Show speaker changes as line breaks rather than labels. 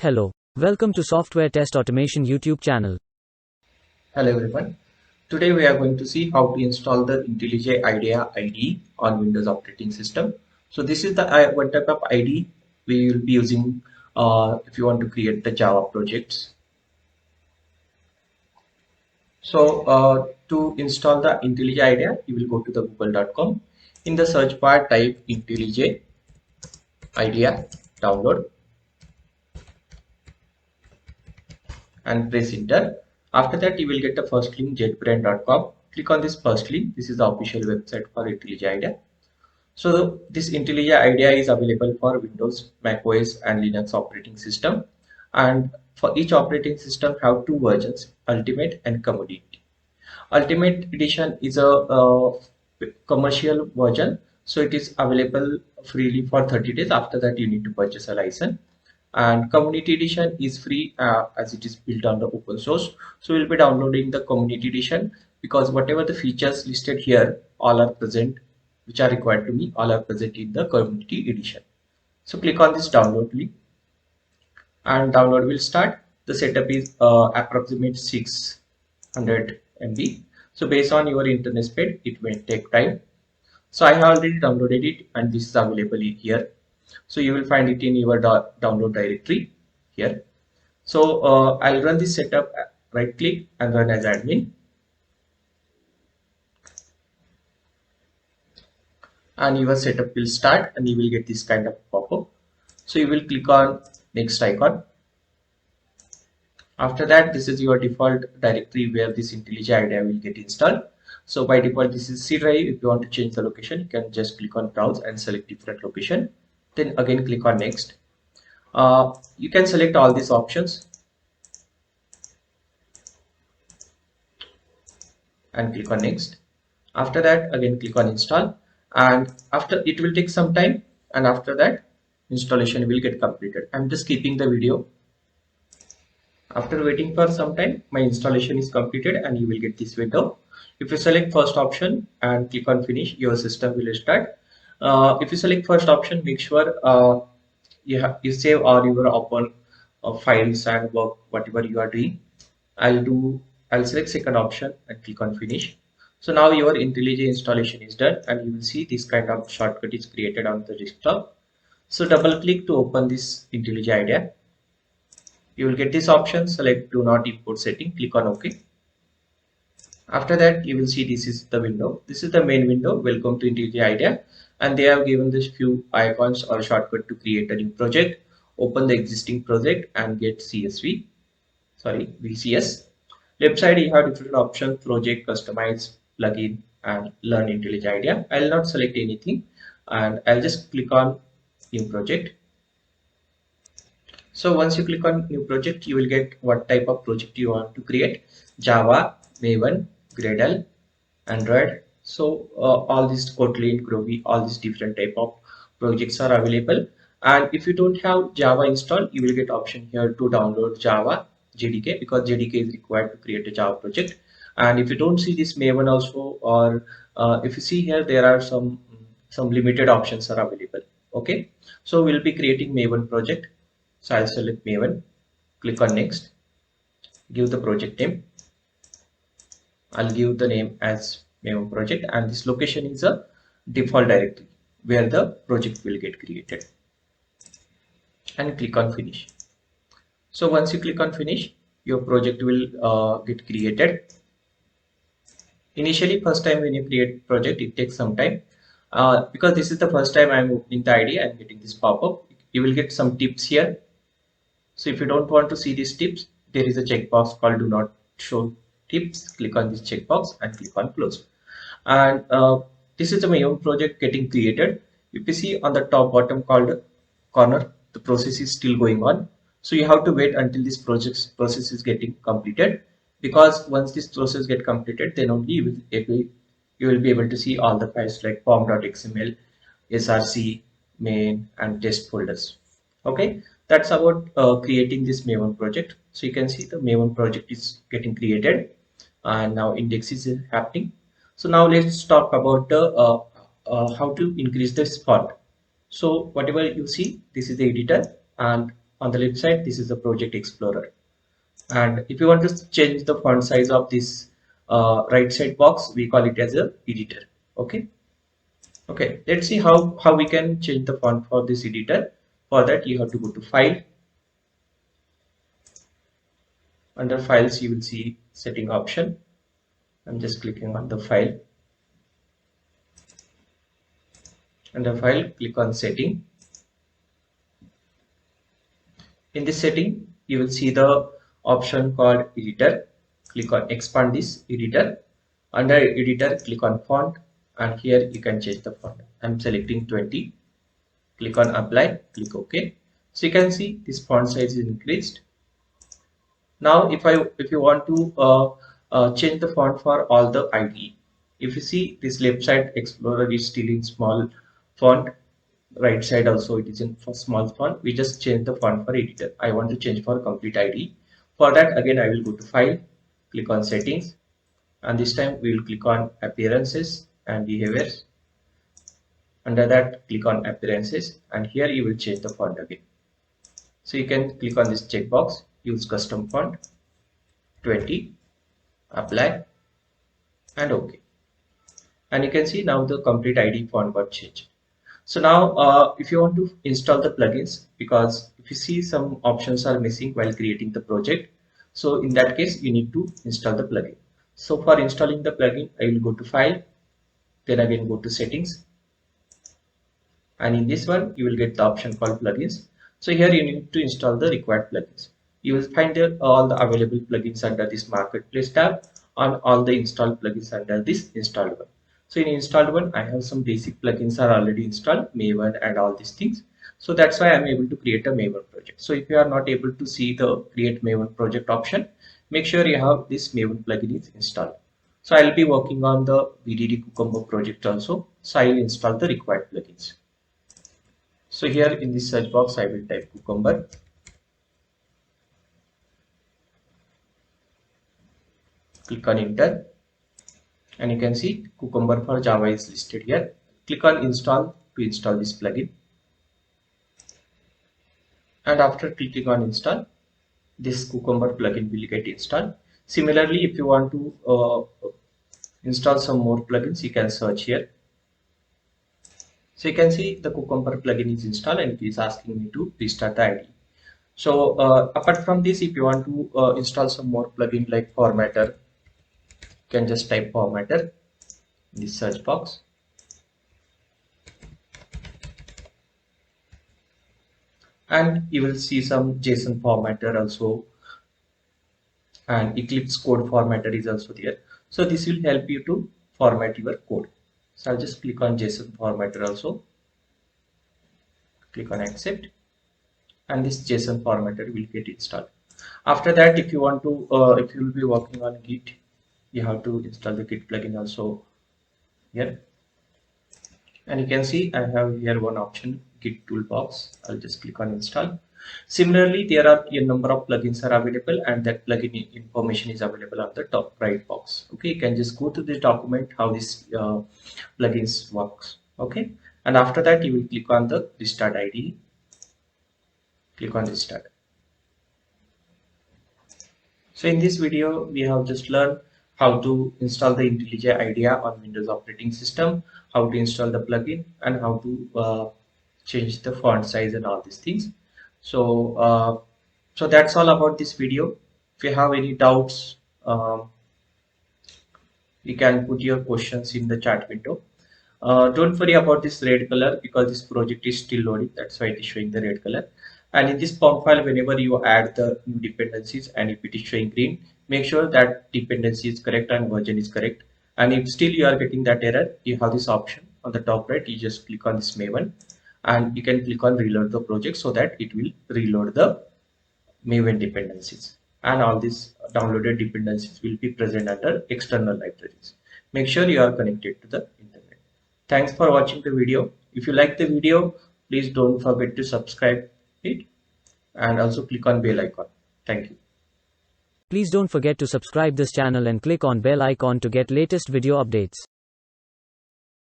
Hello. Welcome to Software Test Automation YouTube channel.
Hello everyone. Today we are going to see how to install the IntelliJ IDEA IDE on Windows operating system. So this is the one type of IDE we will be using if you want to create the Java projects. So to install the IntelliJ IDEA, you will go to the google.com. In the search bar, type IntelliJ IDEA download and press enter. After that, you will get the first link jetbrain.com. Click on this first link. This is the official website for IntelliJ IDEA. So this IntelliJ IDEA is available for Windows, Mac OS and Linux operating system, and for each operating system have two versions, Ultimate and Commodity. Ultimate edition is a commercial version, so it is available freely for 30 days. After that you need to purchase a license. And Community edition is free as it is built on the open source. So we'll be downloading the Community edition because whatever the features listed here all are present, which are required to me, all are present in the Community edition. So click on this download link and download will start. The setup is approximate 600 MB. So based on your internet speed, it will take time. So I have already downloaded it and this is available here. So you will find it in your download directory here. So I'll run this setup, right click and run as admin. And your setup will start and you will get this kind of pop-up. So you will click on next icon. After that, this is your default directory where this IntelliJ IDEA will get installed. So by default, this is C drive. If you want to change the location, you can just click on browse and select different location. Then again click on next. You can select all these options and click on next. After that, again click on install, and after it will take some time, and after that installation will get completed. I'm just keeping the video. After waiting for some time, my installation is completed and you will get this window. If you select first option and click on finish, your system will start. If you select first option, make sure you save all your open files and work whatever you are doing. I'll select second option and click on finish. So now your IntelliJ installation is done and you will see this kind of shortcut is created on the desktop. So double click to open this IntelliJ IDEA. You will get this option, select do not import setting, click on OK. After that, you will see this is the window. This is the main window. Welcome to IntelliJ IDEA. And they have given this few icons or shortcut to create a new project, open the existing project and get VCS. Left side you have different options, project, customize, plugin and learn IntelliJ IDEA. I'll not select anything and I'll just click on new project. So once you click on new project, you will get what type of project you want to create: Java, Maven, Gradle, Android. So all these Kotlin, Groovy, all these different type of projects are available. And if you don't have Java installed, you will get option here to download Java JDK, because JDK is required to create a Java project. And if you don't see this Maven also, or if you see here, there are some limited options are available. Okay, so we'll be creating Maven project. So I'll select Maven, click on next, give the project name. I'll give the name as Maven project, and this location is a default directory where the project will get created, and click on finish. So once you click on finish, your project will get created. Initially, first time when you create project, it takes some time because this is the first time I'm opening the IDE and getting this pop-up. You will get some tips here. So if you don't want to see these tips, there is a checkbox called do not show tips. Click on this checkbox and click on close. And this is my own project getting created. If you see on the top bottom corner, the process is still going on. So you have to wait until this process is getting completed, because once this process get completed, then only you will be able to see all the files like pom.xml, src, main and test folders. Okay, that's about creating this Maven project. So you can see the Maven project is getting created and now index is happening. So now let's talk about the how to increase the font. So whatever you see, this is the editor, and on the left side, this is the project explorer. And if you want to change the font size of this right side box, we call it as a editor. Okay. Okay, let's see how we can change the font for this editor. For that, you have to go to File. Under Files, you will see Setting option. I'm just clicking on the File. Under File, click on Setting. In this setting, you will see the option called Editor. Click on Expand this editor. Under Editor, click on Font, and here you can change the font. I'm selecting 20. Click on Apply. Click OK. So you can see this font size is increased. Now, if you want to change the font for all the IDE, if you see this left side Explorer is still in small font, right side also it is in for small font. We just change the font for editor. I want to change for complete IDE. For that, again I will go to File, click on Settings, and this time we will click on Appearances and Behaviors. Under that, click on Appearances, and here you will change the font again. So you can click on this checkbox, use custom font, 20, apply, and OK. And you can see now the complete IDE font got changed. So now if you want to install the plugins, because if you see some options are missing while creating the project, so in that case you need to install the plugin. So for installing the plugin, I will go to File, then again go to Settings, and in this one you will get the option called Plugins. So here you need to install the required plugins. You will find all the available plugins under this Marketplace tab, and all the installed plugins under this installed one. So in installed one, I have some basic plugins are already installed, Maven and all these things. So that's why I'm able to create a Maven project. So if you are not able to see the create Maven project option, make sure you have this Maven plugin is installed. So I'll be working on the BDD Cucumber project also. So I'll install the required plugins. So here in this search box, I will type Cucumber. Click on Enter, and you can see Cucumber for Java is listed here. Click on Install to install this plugin. And after clicking on Install, this Cucumber plugin will get installed. Similarly, if you want to install some more plugins, you can search here. So you can see the Cucumber plugin is installed, and it is asking me to restart the IDE. So apart from this, if you want to install some more plugin like Formatter, you can just type Formatter in this search box. And you will see some JSON formatter also, and Eclipse code formatter is also there. So this will help you to format your code. So I'll just click on JSON formatter also. Click on accept, and this JSON formatter will get installed. After that, if you want to, if you will be working on Git, you have to install the Git plugin also here. And you can see I have here one option, Git toolbox. I'll just click on install. Similarly, there are a number of plugins are available, and that plugin information is available on the top right box. Okay, you can just go to this document how this plugins works. Okay, and after that you will click on the restart IDE. Click on restart. So in this video, we have just learned how to install the IntelliJ IDEA on Windows operating system, how to install the plugin, and how to change the font size and all these things. So so that's all about this video. If you have any doubts, you can put your questions in the chat window. Don't worry about this red color because this project is still loading. That's why it is showing the red color. And in this POM file, whenever you add the new dependencies and if it is showing green, make sure that dependency is correct and version is correct. And if still you are getting that error, you have this option on the top right. You just click on this Maven, and you can click on reload the project so that it will reload the Maven dependencies. And all these downloaded dependencies will be present under external libraries. Make sure you are connected to the internet. Thanks for watching the video. If you like the video, please don't forget to subscribe it and also click on bell icon. Thank you.
Please don't forget to subscribe this channel and click on bell icon to get latest video updates.